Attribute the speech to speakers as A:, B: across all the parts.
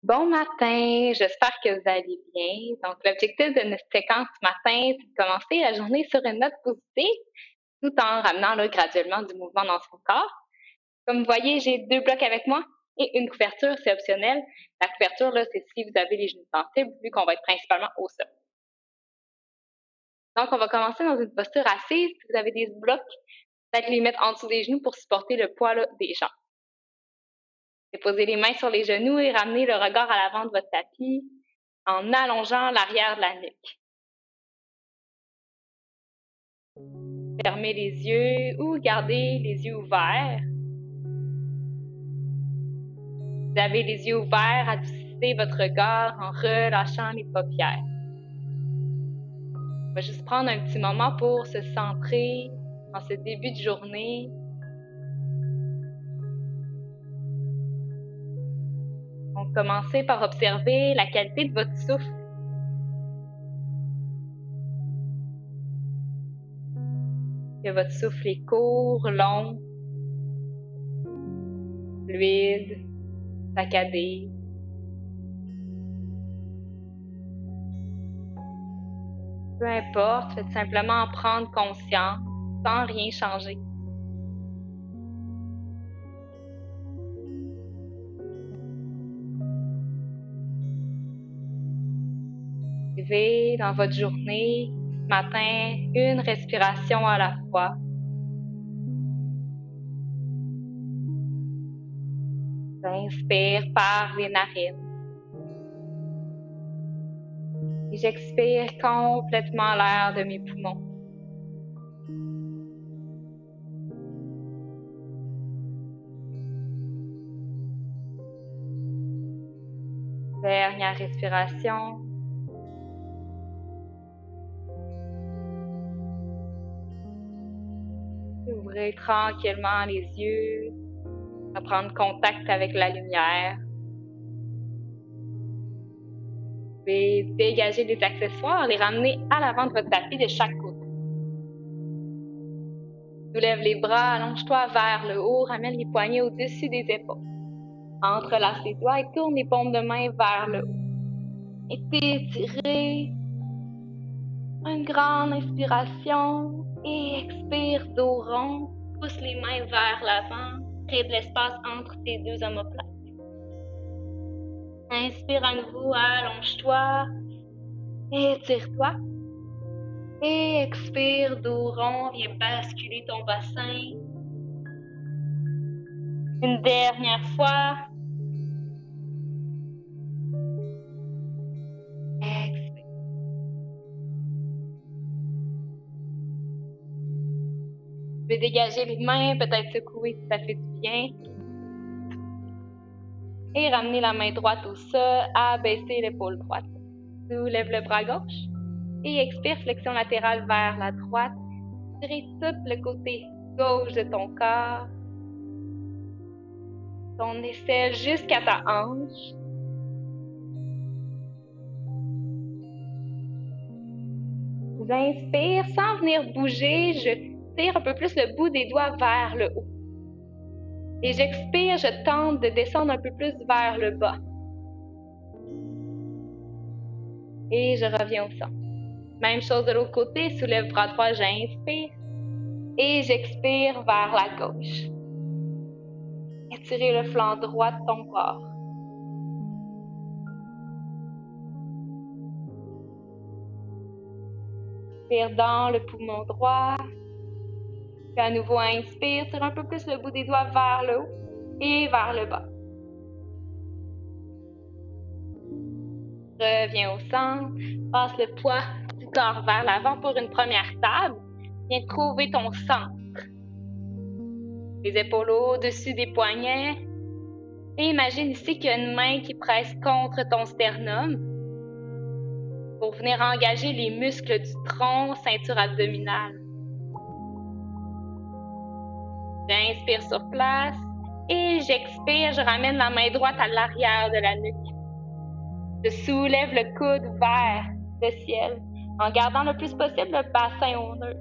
A: Bon matin, j'espère que vous allez bien. Donc, l'objectif de notre séquence ce matin, c'est de commencer la journée sur une note positive, tout en ramenant graduellement du mouvement dans son corps. Comme vous voyez, j'ai deux blocs avec moi et une couverture, c'est optionnel. La couverture, là, c'est si vous avez les genoux sensibles, vu qu'on va être principalement au sol. Donc, on va commencer dans une posture assise. Si vous avez des blocs, peut-être les mettre en dessous des genoux pour supporter le poids là, des jambes. Déposez les mains sur les genoux et ramenez le regard à l'avant de votre tapis en allongeant l'arrière de la nuque. Fermez les yeux ou gardez les yeux ouverts. Vous avez les yeux ouverts, adoucissez votre regard en relâchant les paupières. On va juste prendre un petit moment pour se centrer en ce début de journée. Donc, commencez par observer la qualité de votre souffle. Que votre souffle est court, long, fluide, saccadé. Peu importe, faites simplement en prendre conscience sans rien changer. Vivez dans votre journée, ce matin, une respiration à la fois. J'inspire par les narines. Et j'expire complètement l'air de mes poumons. Dernière respiration. Ouvrez tranquillement les yeux, à prendre contact avec la lumière. Vous pouvez dégager les accessoires, les ramener à l'avant de votre tapis de chaque côté. Soulève les bras, allonge-toi vers le haut, ramène les poignets au-dessus des épaules. Entrelace les doigts et tourne les paumes de main vers le haut. Étirez. Une grande inspiration et expire dos rond. Pousse les mains vers l'avant. Crée de l'espace entre tes deux omoplates. Inspire à nouveau, allonge-toi. Étire-toi. Et expire, dos rond, viens basculer ton bassin. Une dernière fois. Expire. Vous pouvez dégager les mains, peut-être secouer si ça fait du bien. Et ramener la main droite au sol, abaisser l'épaule droite. Soulève le bras gauche. Et expire, flexion latérale vers la droite. Tirez tout le côté gauche de ton corps. Ton aisselle jusqu'à ta hanche. J'inspire sans venir bouger. Je tire un peu plus le bout des doigts vers le haut. Et j'expire, je tente de descendre un peu plus vers le bas. Et je reviens au centre. Même chose de l'autre côté, soulève bras droit, j'inspire. Et j'expire vers la gauche. Étirez le flanc droit de ton corps. Inspire dans le poumon droit. Puis à nouveau, inspire, tire un peu plus le bout des doigts vers le haut et vers le bas. Reviens au centre, passe le poids du corps vers l'avant pour une première table. Viens trouver ton centre. Les épaules au-dessus des poignets. Et imagine ici qu'il y a une main qui presse contre ton sternum pour venir engager les muscles du tronc, ceinture abdominale. J'inspire sur place et j'expire, je ramène la main droite à l'arrière de la nuque. Je soulève le coude vers le ciel en gardant le plus possible le bassin au neutre.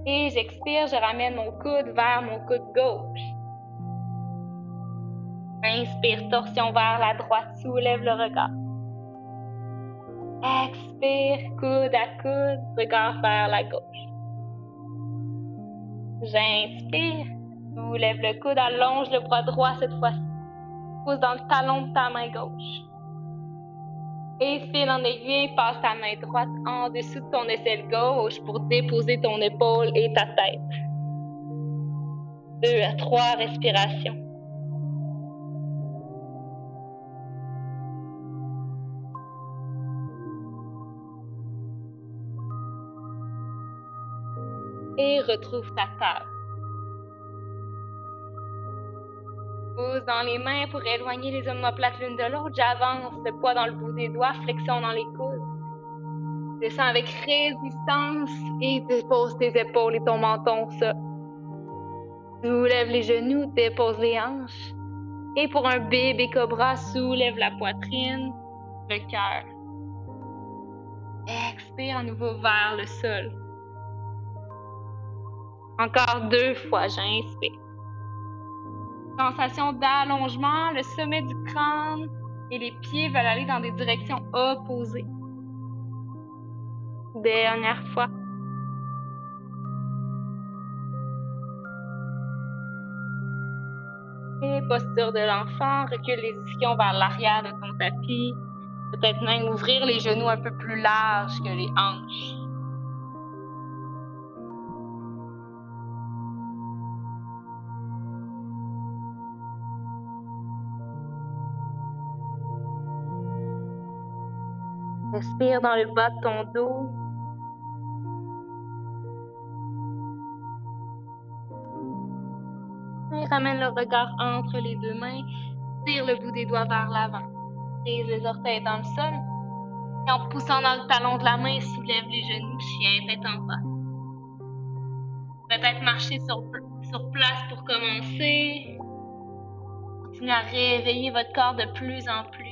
A: Et j'expire, je ramène mon coude vers mon coude gauche. Inspire, torsion vers la droite, soulève le regard. Expire, coude à coude, regard vers la gauche. J'inspire, soulève le coude, allonge le bras droit cette fois-ci. Pousse dans le talon de ta main gauche. Et fil en aiguille, passe ta main droite en dessous de ton aisselle gauche pour déposer ton épaule et ta tête. 2 à 3 respirations. Et retrouve ta table. Pousse dans les mains pour éloigner les omoplates l'une de l'autre. J'avance le poids dans le bout des doigts, flexion dans les coudes. Descends avec résistance et dépose tes épaules et ton menton ça. Soulève les genoux, dépose les hanches. Et pour un bébé cobra, soulève la poitrine, le cœur. Expire à nouveau vers le sol. Encore 2 fois, j'inspire. Sensation d'allongement, le sommet du crâne et les pieds veulent aller dans des directions opposées. Dernière fois. Et posture de l'enfant, recule les ischions vers l'arrière de ton tapis. Peut-être même ouvrir les genoux un peu plus larges que les hanches. Respire dans le bas de ton dos. Et ramène le regard entre les 2 mains. Tire le bout des doigts vers l'avant. Prise les orteils dans le sol. Et en poussant dans le talon de la main, soulève les genoux, chien, tête en bas. Peut-être marcher sur place pour commencer. Continuez à réveiller votre corps de plus en plus.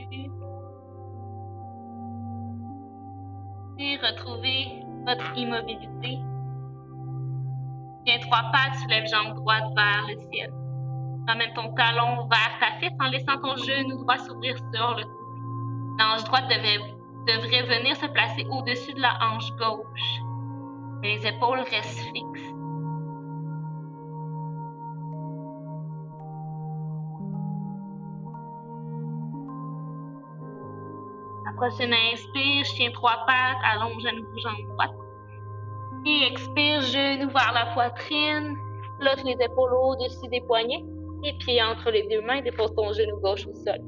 A: Et retrouvez votre immobilité. Tiens 3 pattes, soulève jambe droite vers le ciel. Ramène ton talon vers ta fesse en laissant ton genou droit s'ouvrir sur le côté. L'ange droite devrait venir se placer au-dessus de la hanche gauche. Les épaules restent fixes. La prochaine inspire, chien 3 pattes, allonge à nouveau jambe droite. Et expire, genou vers la poitrine, flotte les épaules au-dessus des poignets. Et pieds entre les 2 mains, dépose ton genou gauche au sol.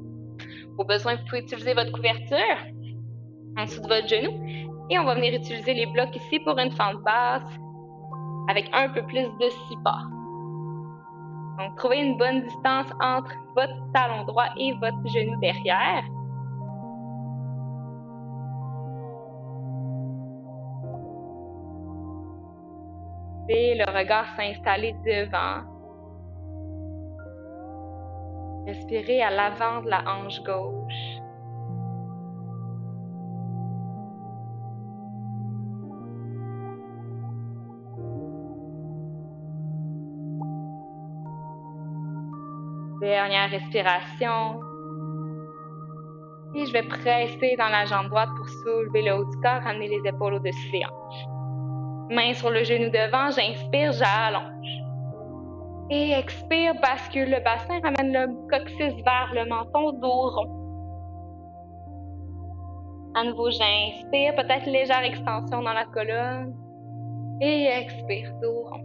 A: Au besoin, vous pouvez utiliser votre couverture en dessous de votre genou. Et on va venir utiliser les blocs ici pour une fente basse avec un peu plus de support. Donc, trouvez une bonne distance entre votre talon droit et votre genou derrière. Et le regard s'installer devant. Respirez à l'avant de la hanche gauche. Dernière respiration. Et je vais presser dans la jambe droite pour soulever le haut du corps, ramener les épaules au-dessus des hanches. Main sur le genou devant, j'inspire, j'allonge. Et expire, bascule le bassin, ramène le coccyx vers le menton, dos rond. À nouveau, j'inspire, peut-être légère extension dans la colonne. Et expire, dos rond.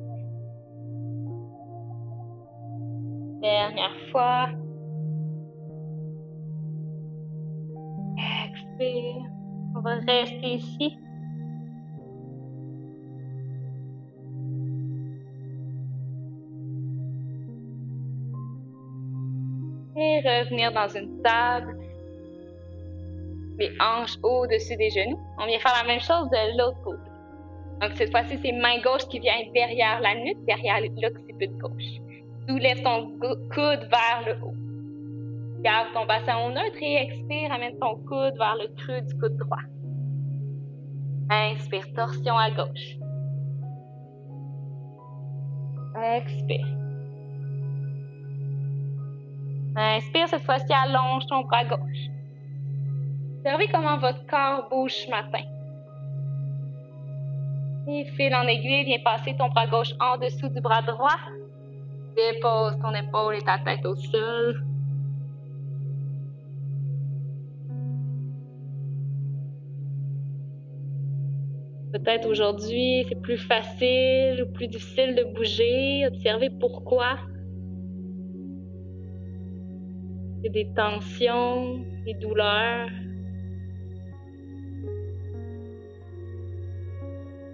A: Dernière fois. Expire. On va rester ici. Et revenir dans une table. Les hanches au-dessus des genoux. On vient faire la même chose de l'autre côté. Donc cette fois-ci, c'est main gauche qui vient derrière la nuque, derrière l'occiput gauche. Soulève ton coude vers le haut. Garde ton bassin au neutre et expire, amène ton coude vers le creux du coude droit. Inspire, torsion à gauche. Expire. Inspire, cette fois-ci, allonge ton bras gauche. Observez comment votre corps bouge ce matin. Et fil en aiguille, viens passer ton bras gauche en dessous du bras droit. Dépose ton épaule et ta tête au sol. Peut-être aujourd'hui, c'est plus facile ou plus difficile de bouger. Observez pourquoi. Il y a des tensions, des douleurs.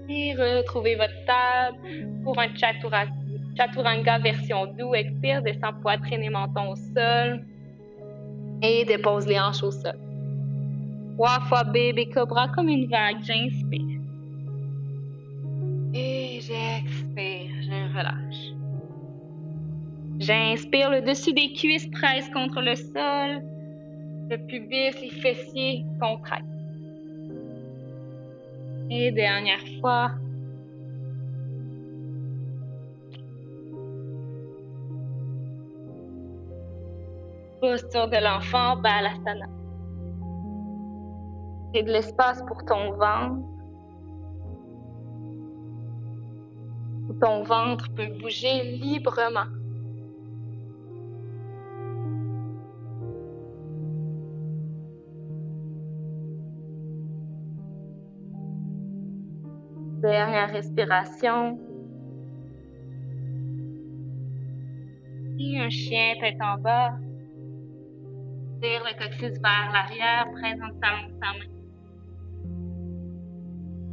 A: Et retrouvez votre table pour un chaturanga version doux. Expire, descend poitrine et menton au sol. Et dépose les hanches au sol. 3 fois baby cobra comme une vague. J'inspire. Et j'expire, je relâche. J'inspire, le dessus des cuisses presse contre le sol. Le pubis, les fessiers contractent. Et dernière fois. Posture de l'enfant, Balasana. C'est de l'espace pour ton ventre. Ton ventre peut bouger librement. Dernière respiration. Et un chien tête en bas. Tire le coccyx vers l'arrière, présente talon de ta main.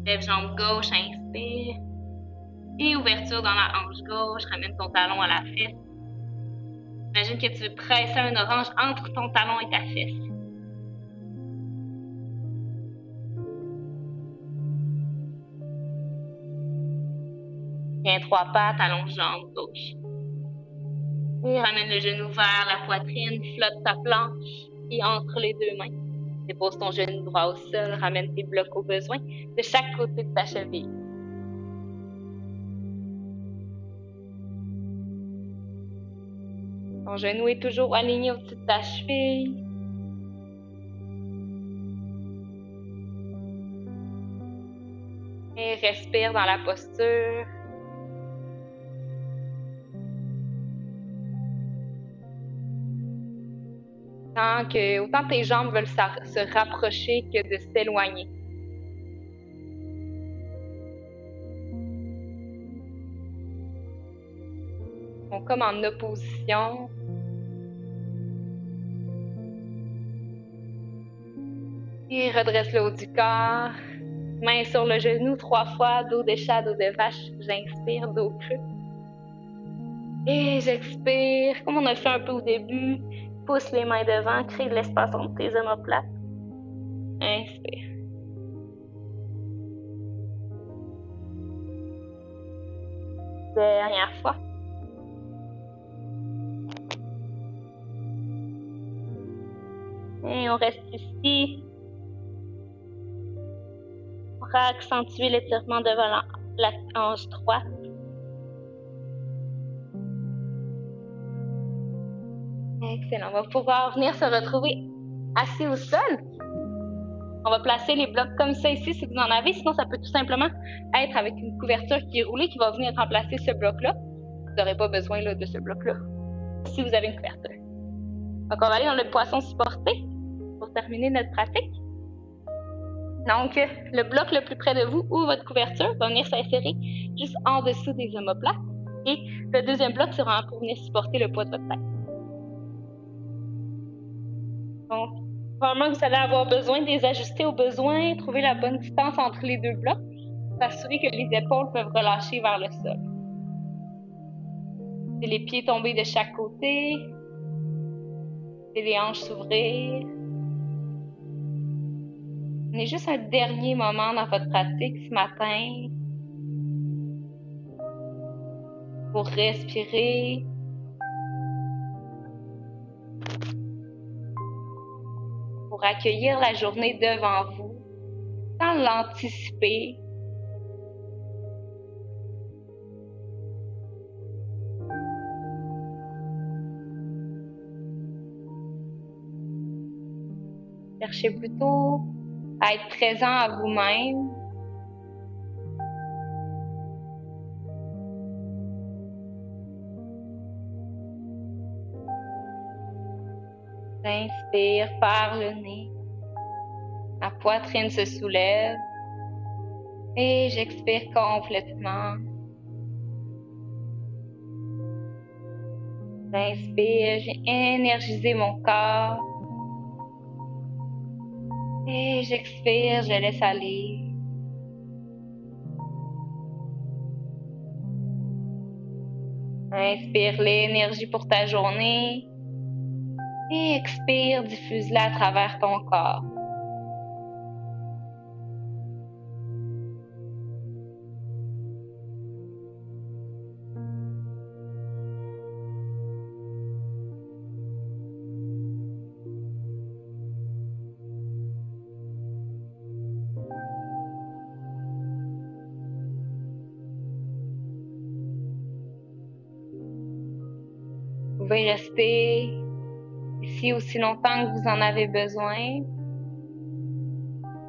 A: Lève jambe gauche, inspire. Et ouverture dans la hanche gauche, ramène ton talon à la fesse. Imagine que tu veux presser un orange entre ton talon et ta fesse. Tiens 3 pattes, allonge jambe gauche. Et ramène le genou vers la poitrine, flotte ta planche et entre les 2 mains. Dépose ton genou droit au sol, ramène tes blocs au besoin de chaque côté de ta cheville. Ton genou est toujours aligné au-dessus de ta cheville. Et respire dans la posture. Autant tes jambes veulent se rapprocher que de s'éloigner. Ils sont comme en opposition. Et redresse le haut du corps. Main sur le genou 3 fois, dos de chat, dos de vache. J'inspire, dos creux. Et j'expire, comme on a fait un peu au début. Pousse les mains devant, crée de l'espace entre tes omoplates. Inspire. Dernière fois. Et on reste ici. On va accentuer l'étirement devant la hanche droite. Excellent. On va pouvoir venir se retrouver assis au sol. On va placer les blocs comme ça ici si vous en avez. Sinon, ça peut tout simplement être avec une couverture qui est roulée qui va venir remplacer ce bloc-là. Vous n'aurez pas besoin là, de ce bloc-là si vous avez une couverture. Donc, on va aller dans le poisson supporté pour terminer notre pratique. Donc, le bloc le plus près de vous ou votre couverture va venir s'insérer juste en dessous des omoplates. Et le deuxième bloc sera pour venir supporter le poids de votre tête. Donc, probablement que vous allez avoir besoin de les ajuster au besoin, trouver la bonne distance entre les 2 blocs, s'assurer que les épaules peuvent relâcher vers le sol. Et les pieds tomber de chaque côté, et les hanches s'ouvrir. Prenez juste un dernier moment dans votre pratique ce matin pour respirer. Pour accueillir la journée devant vous, sans l'anticiper. Cherchez plutôt à être présent à vous-même. J'inspire par le nez. Ma poitrine se soulève. Et j'expire complètement. J'inspire, j'ai énergisé mon corps. Et j'expire, je laisse aller. Inspire l'énergie pour ta journée. Et expire, diffuse-la à travers ton corps. Vous pouvez rester ici aussi longtemps que vous en avez besoin.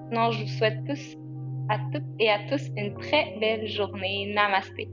A: Sinon, je vous souhaite à toutes et à tous une très belle journée. Namasté.